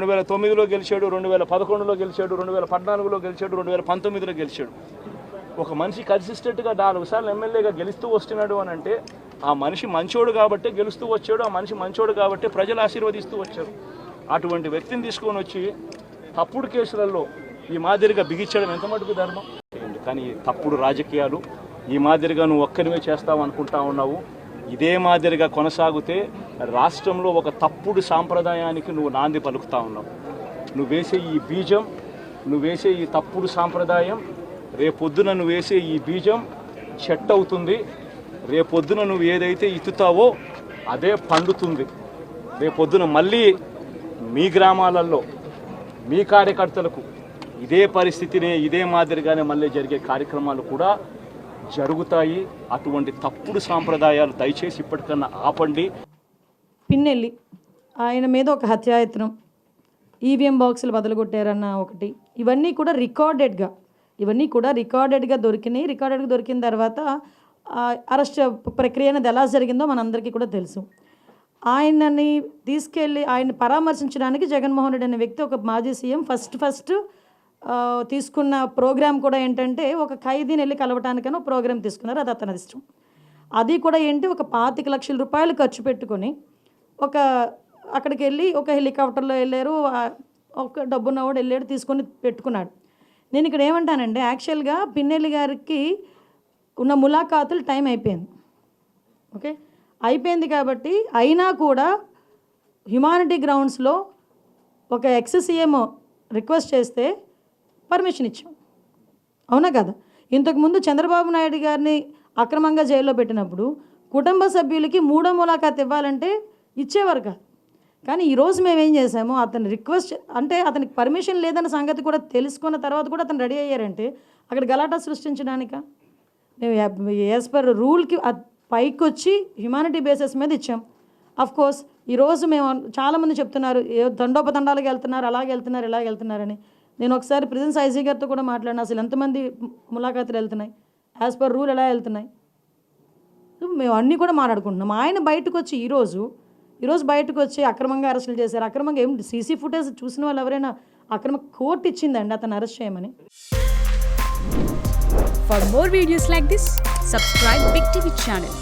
2009లో గెలిచాడు, 2011లో గెలిచాడు, 2014లో గెలిచాడు, 2019లో గెలిచాడు. ఒక మనిషి కన్సిస్టెంట్గా 4 సార్లు ఎమ్మెల్యేగా గెలుస్తూ వస్తున్నాడు అని అంటే ఆ మనిషి మంచోడు కాబట్టే గెలుస్తూ వచ్చాడు, ఆ మనిషి మంచోడు కాబట్టే ప్రజలు ఆశీర్వదిస్తూ వచ్చారు. అటువంటి వ్యక్తిని తీసుకొని వచ్చి తప్పుడు కేసులలో ఈ మాదిరిగా బిగించడం ఎంత మటుకు ధర్మం? కానీ తప్పుడు రాజకీయాలు ఈ మాదిరిగా నువ్వు ఒక్కరివే చేస్తావు అనుకుంటా ఉన్నావు. ఇదే మాదిరిగా కొనసాగితే రాష్ట్రంలో ఒక తప్పుడు సాంప్రదాయానికి నువ్వు నాంది పలుకుతా ఉన్నావు. నువ్వు వేసే ఈ బీజం, నువ్వు వేసే ఈ తప్పుడు సాంప్రదాయం, రేపొద్దున నువ్వు వేసే ఈ బీజం చెట్టు అవుతుంది. రేపొద్దున నువ్వు ఏదైతే ఇత్తుతావో అదే పండుతుంది. రేపొద్దున మళ్ళీ మీ గ్రామాలలో మీ కార్యకర్తలకు ఇదే పరిస్థితినే ఇదే మాదిరిగానే మళ్ళీ జరిగే కార్యక్రమాలు కూడా జరుగుతాయి. అటువంటి తప్పుడు సాంప్రదాయాలు దయచేసి ఇప్పటికన్నా ఆపండి. పిన్నెల్లి ఆయన మీద ఒక హత్యాయత్నం, ఈవీఎం బాక్సులు బదలగొట్టారన్న ఒకటి, ఇవన్నీ కూడా రికార్డెడ్గా దొరికినాయి. రికార్డెడ్గా దొరికిన తర్వాత అరెస్ట్ ప్రక్రియ అనేది ఎలా జరిగిందో మనందరికీ కూడా తెలుసు. ఆయనని తీసుకెళ్ళి ఆయన్ని పరామర్శించడానికి జగన్మోహన్ రెడ్డి అనే వ్యక్తి, ఒక మాజీ సీఎం, ఫస్ట్ తీసుకున్న ప్రోగ్రామ్ కూడా ఏంటంటే ఒక ఖైదీని వెళ్ళి కలవటానికని ఒక ప్రోగ్రామ్ తీసుకున్నారు. అది అతని ఇష్టం. అది కూడా ఏంటి, ఒక 25 లక్షల రూపాయలు ఖర్చు పెట్టుకొని అక్కడికి వెళ్ళి ఒక హెలికాప్టర్లో వెళ్ళారు. ఒక డబ్బున్నవాడు వెళ్ళాడు, తీసుకొని పెట్టుకున్నాడు. నేను ఇక్కడ ఏమంటానంటే యాక్చువల్గా పిన్నెల్లి గారికి ఉన్న ములాఖాతులు టైం అయిపోయింది. ఓకే, అయిపోయింది కాబట్టి అయినా కూడా హ్యుమానిటీ గ్రౌండ్స్లో ఒక ఎక్స్ సీఎం రిక్వెస్ట్ చేస్తే పర్మిషన్ ఇచ్చాం. అవునా కదా? ఇంతకుముందు చంద్రబాబు నాయుడు గారిని అక్రమంగా జైల్లో పెట్టినప్పుడు కుటుంబ సభ్యులకి 3వ ములాఖాత్ ఇవ్వాలంటే ఇచ్చేవారు కాదు. కానీ ఈరోజు మేము ఏం చేసాము, అతను రిక్వెస్ట్ అంటే అతనికి పర్మిషన్ లేదన్న సంగతి కూడా తెలుసుకున్న తర్వాత కూడా అతను రెడీ అయ్యారంటే అక్కడ గలాటా సృష్టించడానిక? మేము యాజ్ పర్ రూల్కి పైకి వచ్చి హ్యుమానిటీ బేసిస్ మీద ఇచ్చాం. కోర్స్ ఈరోజు మేము చాలామంది చెప్తున్నారు దండోపదండాలకు వెళ్తున్నారు, అలాగే వెళ్తున్నారు, ఇలాగ వెళ్తున్నారని. నేను ఒకసారి ప్రిజెన్స్ ఐజీ గారితో కూడా మాట్లాడినా, అసలు ఎంతమంది ములాఖాతులు వెళ్తున్నాయి, యాజ్ పర్ రూల్ ఎలా వెళ్తున్నాయి, మేము అన్నీ కూడా మాట్లాడుకుంటున్నాం. ఆయన బయటకు వచ్చి ఈరోజు బయటకు వచ్చి అక్రమంగా అరెస్టులు చేశారు. అక్రమంగా ఏం సీసీ ఫుటేజ్ చూసిన వాళ్ళు ఎవరైనా అక్రమ కోర్టు ఇచ్చిందండి అతను అరెస్ట్ చేయమని. For more videos like this, subscribe Big TV channel.